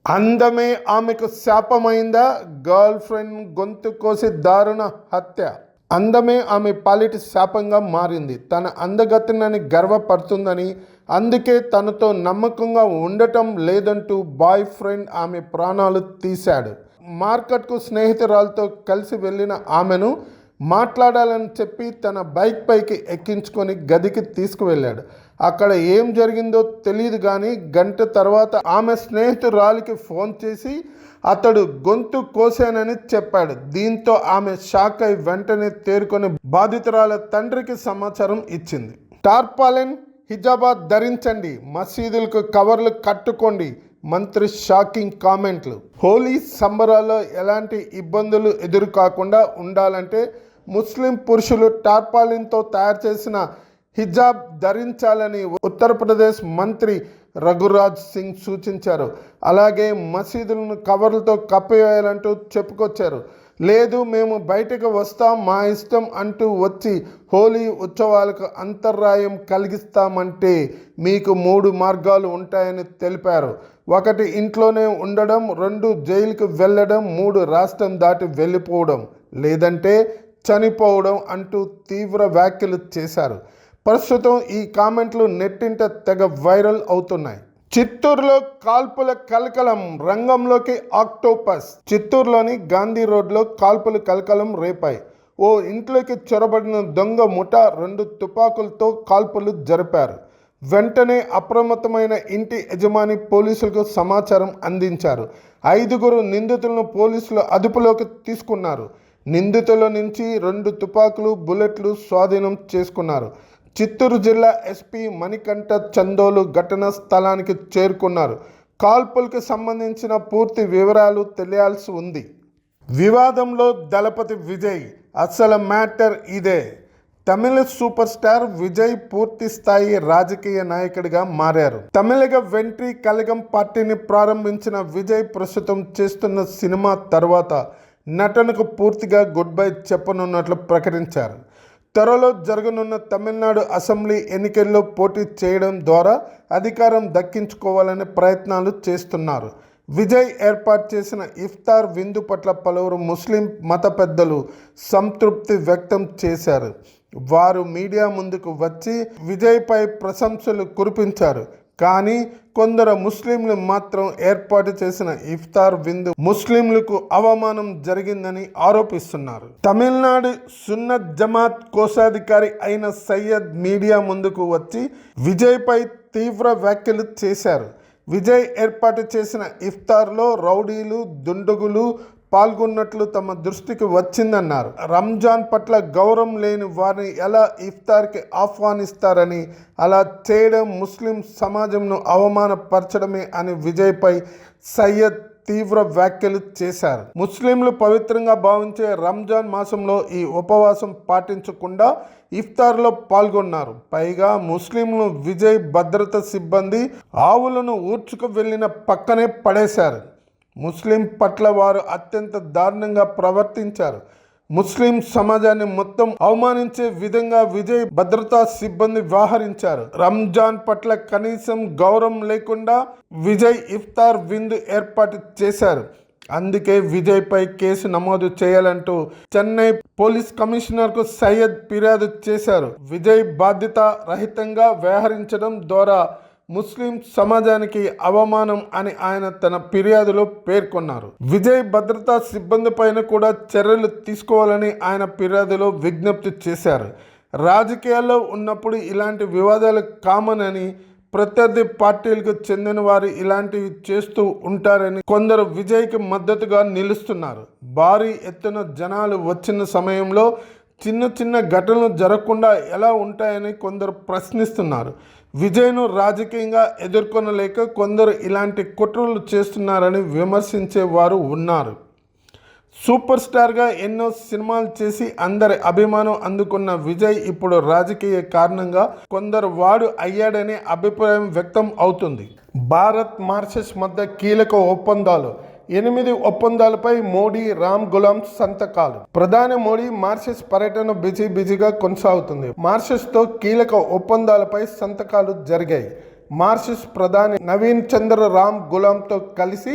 అందమే ఆమెకు శాపమైందా? Girl friend గొంతు కోసి దారుణ హత్య. అందమే ఆమె పాలిటి శాపంగా మారింది. తన అందగతినని గర్వపడుతుందని, అందుకే తనతో నమ్మకంగా ఉండటం లేదంటూ బాయ్ ఫ్రెండ్ ఆమె ప్రాణాలు తీశాడు. మార్కెట్కు స్నేహితురాలతో కలిసి వెళ్ళిన ఆమెను మాట్లాడాలని చెప్పి తన బైక్ పైకి ఎక్కించుకొని గదికి తీసుకువెళ్ళాడు. అక్కడ ఏం జరిగిందో తెలియదు కానీ గంట తర్వాత ఆమె స్నేహితురాలికి ఫోన్ చేసి అతడు గొంతు కోసానని చెప్పాడు. దీంతో ఆమె షాక్ అయి వెంటనే తేరుకొని బాధితురాల తండ్రికి సమాచారం ఇచ్చింది. టార్పాలిన్, హిజాబ్ ధరించండి, మసీదులకు కవర్లు కట్టుకోండి, మంత్రి షాకింగ్ కామెంట్లు. హోలీ సంబరాల్లో ఎలాంటి ఇబ్బందులు ఎదురుకాకుండా ఉండాలంటే ముస్లిం పురుషులు టార్పాలిన్తో తయారు చేసిన హిజాబ్ ధరించాలని ఉత్తరప్రదేశ్ మంత్రి రఘురాజ్ సింగ్ సూచించారు. అలాగే మసీదులను కవర్లతో కప్పివేయాలంటూ చెప్పుకొచ్చారు. లేదు, మేము బయటకు వస్తాం, మా ఇష్టం అంటూ వచ్చి హోలీ ఉత్సవాలకు అంతరాయం కలిగిస్తామంటే మీకు 3 మార్గాలు ఉంటాయని తెలిపారు. 1 ఇంట్లోనే ఉండడం, 2 జైలుకు వెళ్ళడం, 3 రాష్ట్రం దాటి వెళ్ళిపోవడం, లేదంటే చనిపోవడం అంటూ తీవ్ర వ్యాఖ్యలు చేశారు. ప్రస్తుతం ఈ కామెంట్లు నెట్టింట తెగ వైరల్ అవుతున్నాయి. చిత్తూరులో కాల్పుల కలకలం, రంగంలోకి ఆక్టోపస్. చిత్తూరులోని గాంధీ రోడ్లో కాల్పుల కలకలం రేపాయి. ఓ ఇంట్లోకి చొరబడిన దొంగ ముఠా 2 తుపాకులతో కాల్పులు జరిపారు. వెంటనే అప్రమత్తమైన ఇంటి యజమాని పోలీసులకు సమాచారం అందించారు. 5 నిందితులను పోలీసులు అదుపులోకి తీసుకున్నారు. నిందితుల నుంచి 2 తుపాకులు, బుల్లెట్లు స్వాధీనం చేసుకున్నారు. చిత్తూరు జిల్లా ఎస్పీ మణికంఠ చందోలు ఘటనా స్థలానికి చేరుకున్నారు. కాల్పులకు సంబంధించిన పూర్తి వివరాలు తెలియాల్సి ఉంది. వివాదంలో దళపతి విజయ్, అసలు మ్యాటర్ ఇదే. తమిళ సూపర్ స్టార్ విజయ్ పూర్తి స్థాయి రాజకీయ నాయకుడిగా మారారు. తమిళగ వెంట్రి కళగం పార్టీని ప్రారంభించిన విజయ్ ప్రస్తుతం చేస్తున్న సినిమా తర్వాత నటనకు పూర్తిగా గుడ్ బై చెప్పనున్నట్లు ప్రకటించారు. త్వరలో జరగనున్న తమిళనాడు అసెంబ్లీ ఎన్నికల్లో పోటీ చేయడం ద్వారా అధికారం దక్కించుకోవాలనే ప్రయత్నాలు చేస్తున్నారు. విజయ్ ఏర్పాటు చేసిన ఇఫ్తార్ విందు పట్ల పలువురు ముస్లిం మత పెద్దలు సంతృప్తి వ్యక్తం చేశారు. వారు మీడియా ముందుకు వచ్చి విజయ్పై ప్రశంసలు కురిపించారు. కానీ కొందరు ముస్లింలు మాత్రం ఏర్పాటు చేసిన ఇఫ్తార్ విందు ముస్లింలకు అవమానం జరిగిందని ఆరోపిస్తున్నారు. తమిళనాడు సున్నత్ జమాత్ కోశాధికారి అయిన సయ్యద్ మీడియా ముందుకు వచ్చి విజయ్పై తీవ్ర వ్యాఖ్యలు చేశారు. విజయ్ ఏర్పాటు చేసిన ఇఫ్తార్లో రౌడీలు, దుండగులు పాల్గొన్నట్లు తమ దృష్టికి వచ్చిందన్నారు. రంజాన్ పట్ల గౌరవం లేని వారిని ఎలా ఇఫ్తార్కి ఆహ్వానిస్తారని, అలా చేయడం ముస్లిం సమాజంను అవమానపరచడమే అని విజయ్పై సయ్యద్ తీవ్ర వ్యాఖ్యలు చేశారు. ముస్లింలు పవిత్రంగా భావించే రంజాన్ మాసంలో ఈ ఉపవాసం పాటించకుండా ఇఫ్తార్లో పాల్గొన్నారు. పైగా ముస్లింలు విజయ్ భద్రతా సిబ్బంది ఆవులను ఊడ్చుకు వెళ్ళిన పక్కనే పడేశారు. ముస్లిం పట్ల వారు అత్యంత దారుణంగా ప్రవర్తించారు. ముస్లిం సమాజాన్ని మొత్తం అవమానించే విధంగా విజయ్ భద్రతా సిబ్బంది వ్యవహరించారు. రంజాన్ పట్ల కనీసం గౌరవం లేకుండా విజయ్ ఇఫ్తార్ విందు ఏర్పాటు చేశారు. అందుకే విజయ్పై కేసు నమోదు చేయాలంటూ చెన్నై పోలీస్ కమిషనర్కు సయ్యద్ ఫిర్యాదు చేశారు. విజయ్ బాధ్యత రహితంగా వ్యవహరించడం ద్వారా ముస్లిం సమాజానికి అవమానం అని ఆయన తన ఫిర్యాదులో పేర్కొన్నారు. విజయ్ భద్రతా సిబ్బంది పైన కూడా చర్యలు తీసుకోవాలని ఆయన ఫిర్యాదులో విజ్ఞప్తి చేశారు. రాజకీయాల్లో ఉన్నప్పుడు ఇలాంటి వివాదాలు కామన్ అని, ప్రత్యర్థి పార్టీలకు చెందిన వారు ఇలాంటివి చేస్తూ ఉంటారని కొందరు విజయ్కి మద్దతుగా నిలుస్తున్నారు. భారీ ఎత్తున జనాలు వచ్చిన సమయంలో చిన్న చిన్న ఘటనలు జరగకుండా ఎలా ఉంటాయని కొందరు ప్రశ్నిస్తున్నారు. విజయ్ను రాజకీయంగా ఎదుర్కొనలేక కొందరు ఇలాంటి కుట్రలు చేస్తున్నారని విమర్శించే వారు ఉన్నారు. సూపర్ స్టార్గా ఎన్నో సినిమాలు చేసి అందరి అభిమానం అందుకున్న విజయ్ ఇప్పుడు రాజకీయ కారణంగా కొందరు వాడు అయ్యాడనే అభిప్రాయం వ్యక్తం అవుతుంది. భారత్ మారిషస్ మధ్య కీలక ఒప్పందాలు. 8 ఒప్పందాలపై మోడీ, రామ్ గులాం సంతకాలు. ప్రధాని మోడీ మారిషస్ పర్యటన బిజీగా కొనసాగుతుంది. మారిషస్తో కీలక ఒప్పందాలపై సంతకాలు జరిగాయి. మారిషస్ ప్రధాని నవీన్ చంద్ర రామ్ గులాంతో కలిసి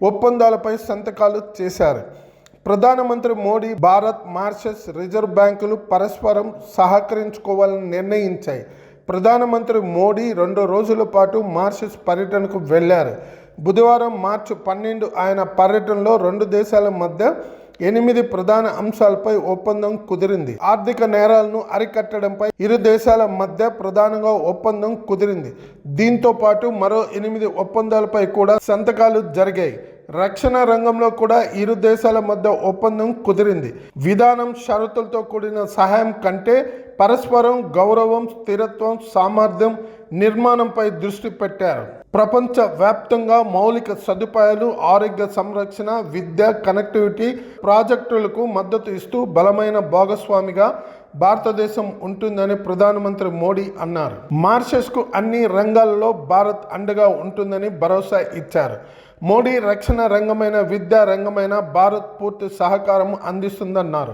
ఒప్పందాలపై సంతకాలు చేశారు. ప్రధానమంత్రి మోడీ భారత్, మారిషస్ రిజర్వ్ బ్యాంకులు పరస్పరం సహకరించుకోవాలని నిర్ణయించాయి. ప్రధానమంత్రి మోడీ 2 రోజుల పాటు మారిషస్ పర్యటనకు వెళ్లారు. బుధవారం మార్చి 12 ఆయన పర్యటనలో 2 దేశాల మధ్య 8 ప్రధాన అంశాలపై ఒప్పందం కుదిరింది. ఆర్థిక నేరాలను అరికట్టడంపై ఇరు దేశాల మధ్య ప్రధానంగా ఒప్పందం కుదిరింది. దీంతో పాటు మరో 8 ఒప్పందాలపై కూడా సంతకాలు జరిగాయి. రక్షణ రంగంలో కూడా ఇరు దేశాల మధ్య ఒప్పందం కుదిరింది. విధానం షరతులతో కూడిన సహాయం కంటే పరస్పరం గౌరవం, స్థిరత్వం, సామర్థ్యం నిర్మాణంపై దృష్టి పెట్టారు. ప్రపంచ వ్యాప్తంగా మౌలిక సదుపాయాలు, ఆరోగ్య సంరక్షణ, విద్య, కనెక్టివిటీ ప్రాజెక్టులకు మద్దతు ఇస్తూ బలమైన భాగస్వామిగా భారతదేశం ఉంటుందని ప్రధానమంత్రి మోడీ అన్నారు. మారిషస్కు అన్ని రంగాల్లో భారత్ అండగా ఉంటుందని భరోసా ఇచ్చారు. మోడీ రక్షణ రంగమైన, విద్యా రంగమైన భారత్ పూర్తి సహకారం అందిస్తుందన్నారు.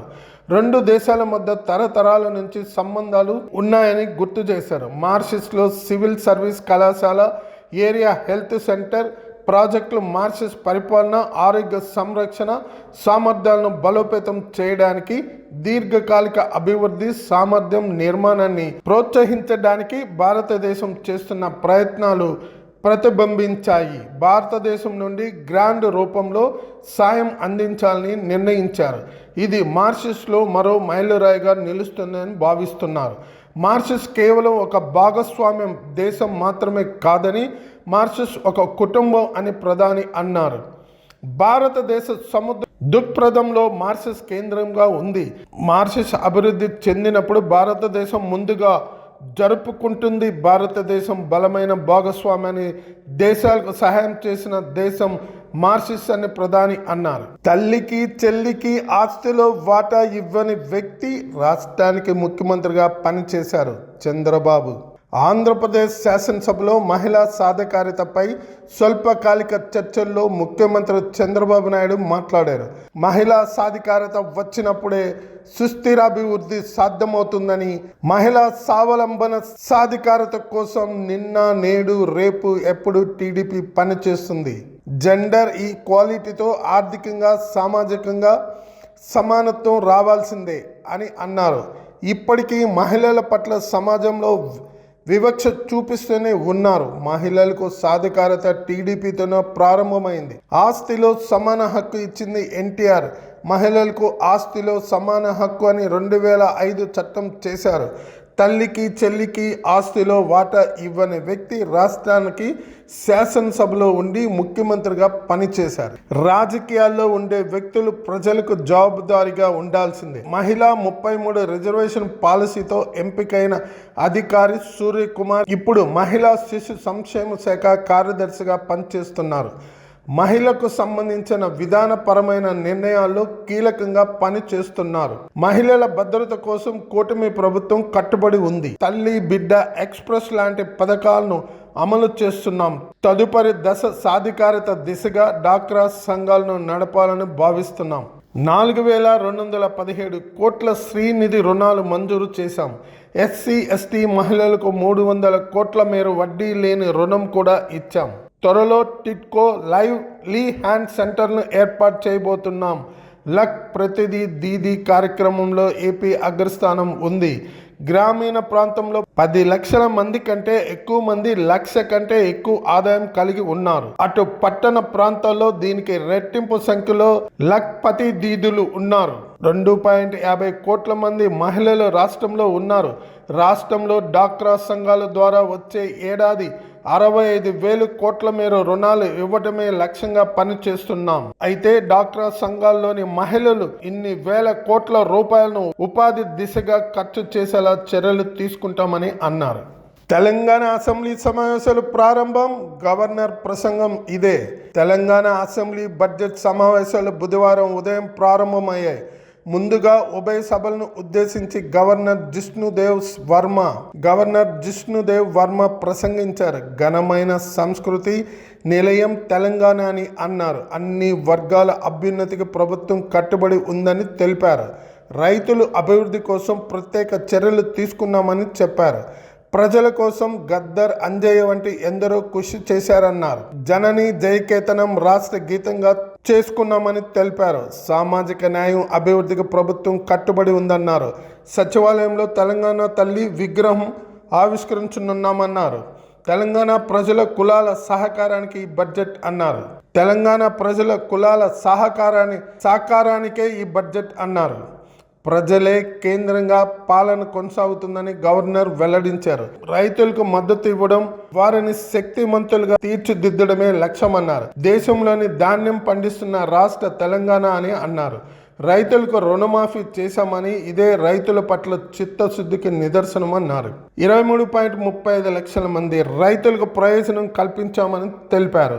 2 దేశాల మధ్య తరతరాల నుంచి సంబంధాలు ఉన్నాయని గుర్తు చేశారు. మారిషస్లో సివిల్ సర్వీస్ కళాశాల, ఏరియా హెల్త్ సెంటర్ ప్రాజెక్టులు మారిషస్ పరిపాలన, ఆరోగ్య సంరక్షణ సామర్థ్యాలను బలోపేతం చేయడానికి, దీర్ఘకాలిక అభివృద్ధి, సామర్థ్యం నిర్మాణాన్ని ప్రోత్సహించడానికి భారతదేశం చేస్తున్న ప్రయత్నాలు ప్రతిబింబించాయి. భారతదేశం నుండి గ్రాంట్ రూపంలో సాయం అందించాలని నిర్ణయించారు. ఇది మారిషస్లో మరో మైలురాయిగా నిలుస్తుందని భావిస్తున్నారు. మారిషస్ కేవలం ఒక భాగస్వామ్యం దేశం మాత్రమే కాదని, మారిషస్ ఒక కుటుంబం అని ప్రధాని అన్నారు. భారతదేశ సముద్ర దృక్పథంలో మారిషస్ కేంద్రంగా ఉంది. మారిషస్ అభివృద్ధి చెందినప్పుడు భారతదేశం ముందుగా జరుపుకుంటుంది. భారతదేశం బలమైన భాగస్వామ్యాన్ని దేశాలకు సహాయం చేసిన దేశం మారిషస్ అని ప్రధాని అన్నారు. తల్లికి చెల్లికి ఆస్తిలో వాటా ఇవ్వని వ్యక్తి రాష్ట్రానికి ముఖ్యమంత్రిగా పనిచేశారు చంద్రబాబు. ఆంధ్రప్రదేశ్ శాసనసభలో మహిళా సాధికారితపై స్వల్పకాలిక చర్చల్లో ముఖ్యమంత్రి చంద్రబాబు నాయుడు మాట్లాడారు. మహిళా సాధికారత వచ్చినప్పుడే సుస్థిరాభివృద్ధి సాధ్యమవుతుందని, మహిళా స్వావలంబన సాధికారత కోసం నిన్న, నేడు, రేపు, ఎప్పుడు టీడీపీ పనిచేస్తుంది. జెండర్ ఈక్వాలిటీతో ఆర్థికంగా, సామాజికంగా సమానత్వం రావాల్సిందే అని అన్నారు. ఇప్పటికీ మహిళల పట్ల సమాజంలో వివక్ష చూపిస్తూనే ఉన్నారు. మహిళలకు సాధికారత టీడీపీతోనే ప్రారంభమైంది. ఆస్తిలో సమాన హక్కు ఇచ్చింది ఎన్టీఆర్. మహిళలకు ఆస్తిలో సమాన హక్కు అని 2005 చట్టం చేశారు. తల్లికి చెల్లికి ఆస్తిలో వాటా ఇవ్వని వ్యక్తి రాష్ట్రానికి శాసనసభలో ఉండి ముఖ్యమంత్రిగా పనిచేశారు. రాజకీయాల్లో ఉండే వ్యక్తులు ప్రజలకు జవాబుదారీగా ఉండాల్సిందే. మహిళా 33 రిజర్వేషన్ పాలసీతో ఎంపికైన అధికారి సూర్యకుమార్ ఇప్పుడు మహిళా శిశు సంక్షేమ శాఖ కార్యదర్శిగా పనిచేస్తున్నారు. మహిళలకు సంబంధించిన విధానపరమైన నిర్ణయాల్లో కీలకంగా పనిచేస్తున్నారు. మహిళల భద్రత కోసం కూటమి ప్రభుత్వం కట్టుబడి ఉంది. తల్లి బిడ్డ ఎక్స్ప్రెస్ లాంటి పథకాలను అమలు చేస్తున్నాం. తదుపరి దశ సాధికారత దిశగా డాక్రా సంఘాలను నడపాలని భావిస్తున్నాం. 4217 కోట్ల శ్రీనిధి రుణాలు మంజూరు చేశాం. ఎస్సీ ఎస్టీ మహిళలకు 300 కోట్ల మేర వడ్డీ లేని రుణం కూడా ఇచ్చాం. త్వరలో టిట్కో లైవ్ లీ హ్యాండ్ సెంటర్ను ఏర్పాటు చేయబోతున్నాం. లక్ ప్రతిదీ దీదీ కార్యక్రమంలో ఏపీ అగ్రస్థానం ఉంది. గ్రామీణ ప్రాంతంలో 10 లక్షల మంది కంటే ఎక్కువ మంది 1,00,000 కంటే ఎక్కువ ఆదాయం కలిగి ఉన్నారు. అటు పట్టణ ప్రాంతాల్లో దీనికి రెట్టింపు సంఖ్యలో లక్పతి దీదులు ఉన్నారు. 2.50 కోట్ల మంది మహిళలు రాష్ట్రంలో ఉన్నారు. రాష్ట్రంలో డాక్రా సంఘాల ద్వారా వచ్చే ఏడాది 65,000 కోట్ల మేర రుణాలు ఇవ్వటమే లక్ష్యంగా పనిచేస్తున్నాం. అయితే డాక్రా సంఘాల్లోని మహిళలు ఇన్ని వేల కోట్ల రూపాయలను ఉపాధి దిశగా ఖర్చు చేసేలా చర్యలు తీసుకుంటామని అన్నారు. తెలంగాణ అసెంబ్లీ సమావేశాలు ప్రారంభం. గవర్నర్ ప్రసంగం ఇదే. తెలంగాణ అసెంబ్లీ బడ్జెట్ సమావేశాలు బుధవారం ఉదయం ప్రారంభమయ్యాయి. ముందుగా ఉభయ సభలను ఉద్దేశించి గవర్నర్ జిష్ణుదేవ్ వర్మ ప్రసంగించారు. ఘనమైన సంస్కృతి నిలయం తెలంగాణ అని అన్నారు. అన్ని వర్గాల అభ్యున్నతికి ప్రభుత్వం కట్టుబడి ఉందని తెలిపారు. రైతులు అభివృద్ధి కోసం ప్రత్యేక చర్యలు తీసుకున్నామని చెప్పారు. ప్రజల కోసం గద్దర్, అంజయ్య వంటి ఎందరో కృషి చేశారన్నారు. జనని జయకేతనం రాష్ట్ర గీతంగా చేసుకున్నామని తెలిపారు. సామాజిక న్యాయం, అభివృద్ధికి ప్రభుత్వం కట్టుబడి ఉందన్నారు. సచివాలయంలో తెలంగాణ తల్లి విగ్రహం ఆవిష్కరించనున్నామన్నారు. తెలంగాణ ప్రజల కులాల సహకారానికి ఈ బడ్జెట్ అన్నారు. తెలంగాణ ప్రజల కులాల సహకారానికే ఈ బడ్జెట్ అన్నారు. ప్రజలే కేంద్రంగా పాలన కొనసాగుతుందని గవర్నర్ వెల్లడించారు. రైతులకు మద్దతు ఇవ్వడం, వారిని శక్తిమంతులుగా తీర్చిదిద్దడమే లక్ష్యమన్నారు. దేశంలోని ధాన్యం పండిస్తున్న రాష్ట్ర తెలంగాణ అని అన్నారు. రైతులకు రుణమాఫీ చేశామని, ఇదే రైతుల పట్ల చిత్తశుద్ధికి నిదర్శనమన్నారు. 23.35 లక్షల మంది రైతులకు ప్రయోజనం కల్పించామని తెలిపారు.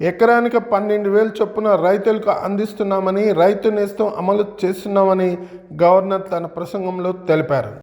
ఎకరానికి 12,000 చొప్పున రైతులకు అందిస్తున్నామని, రైతు నేస్తం అమలు చేస్తున్నామని గవర్నర్ తన ప్రసంగంలో తెలిపారు.